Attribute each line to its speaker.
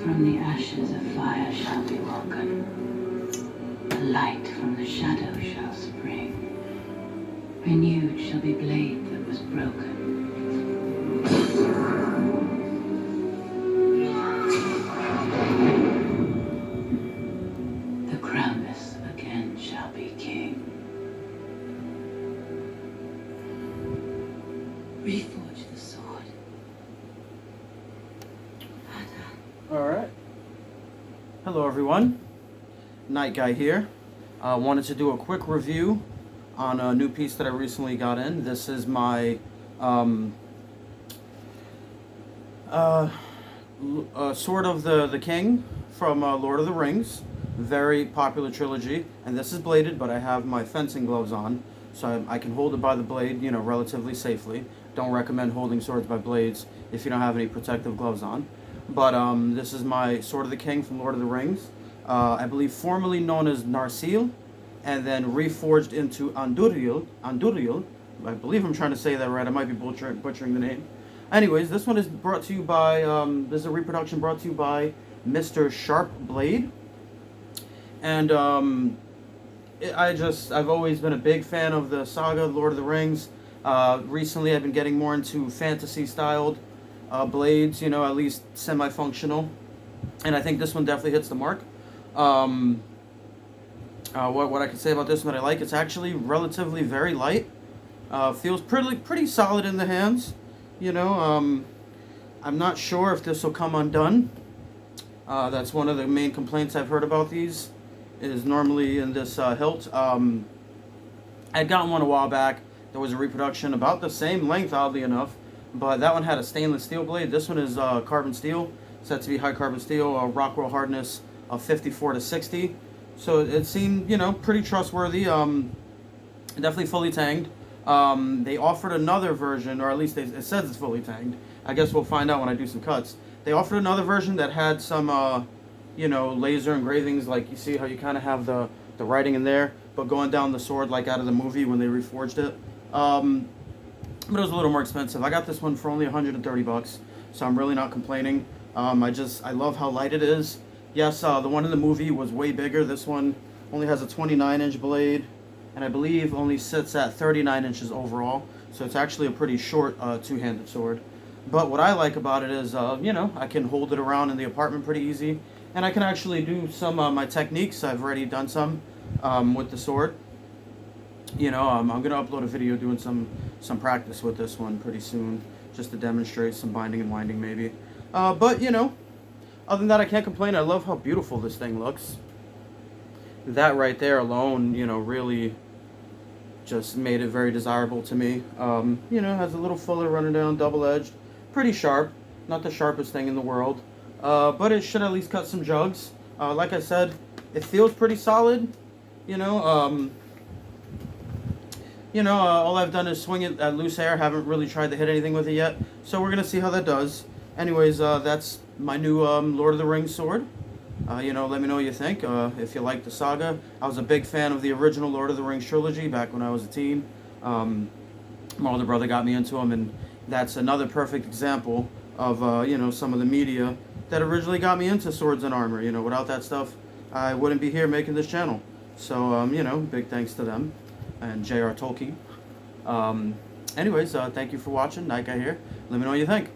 Speaker 1: From the ashes a fire shall be woken. A light from the shadow shall spring. Renewed shall be blade that was broken. The Krampus again shall be king. Reforge the sword.
Speaker 2: Alright. Hello everyone. Night Guy here. Wanted to do a quick review on a new piece that I recently got in. This is my Sword of the King from Lord of the Rings. Very popular trilogy. And this is bladed, but I have my fencing gloves on, so I can hold it by the blade, you know, relatively safely. Don't recommend holding swords by blades if you don't have any protective gloves on. But this is my Sword of the King from Lord of the Rings. I believe formerly known as Narsil, and then reforged into Anduril. I believe I'm trying to say that right. I might be butchering the name. Anyways, this one is brought to you by, this is a reproduction brought to you by mrsharpblade. And I've always been a big fan of the saga, Lord of the Rings. Recently I've been getting more into fantasy-styled blades, you know, at least semi-functional. And I think this one definitely hits the mark. What I can say about this one that I like, it's actually relatively very light. Feels pretty solid in the hands. You know, I'm not sure if this will come undone. That's one of the main complaints I've heard about these, is normally in this hilt. I'd gotten one a while back. There was a reproduction about the same length, oddly enough, but that one had a stainless steel blade. This one is carbon steel, said to be high carbon steel, Rockwell hardness of 54 to 60. So it seemed, you know, pretty trustworthy. Definitely fully tanged. They offered another version, or at least it says it's fully tanged. I guess we'll find out when I do some cuts. They offered another version that had some, you know, laser engravings, like you see how you kind of have the writing in there, but going down the sword like out of the movie when they reforged it. But it was a little more expensive. I got this one for only 130 bucks, so I'm really not complaining. I love how light it is. Yes, the one in the movie was way bigger. This one only has a 29-inch blade, and I believe only sits at 39 inches overall. So it's actually a pretty short two-handed sword. But what I like about it is, you know, I can hold it around in the apartment pretty easy, and I can actually do some of my techniques. I've already done some with the sword. You know, I'm going to upload a video doing some practice with this one pretty soon, just to demonstrate some binding and winding maybe. But, you know, other than that, I can't complain. I love how beautiful this thing looks. That right there alone, you know, really just made it very desirable to me. You know, has a little fuller running down, double-edged. Pretty sharp. Not the sharpest thing in the world. But it should at least cut some jugs. Like I said, it feels pretty solid. You know, all I've done is swing it at loose air. Haven't really tried to hit anything with it yet. So we're going to see how that does. Anyways, that's my new Lord of the Rings sword. You know, let me know what you think. If you like the saga. I was a big fan of the original Lord of the Rings trilogy back when I was a teen. My older brother got me into them, and that's another perfect example of, you know, some of the media that originally got me into swords and armor. You know, without that stuff, I wouldn't be here making this channel. So, you know, big thanks to them and J.R. Tolkien. Anyways, thank you for watching. Night Guy here. Let me know what you think.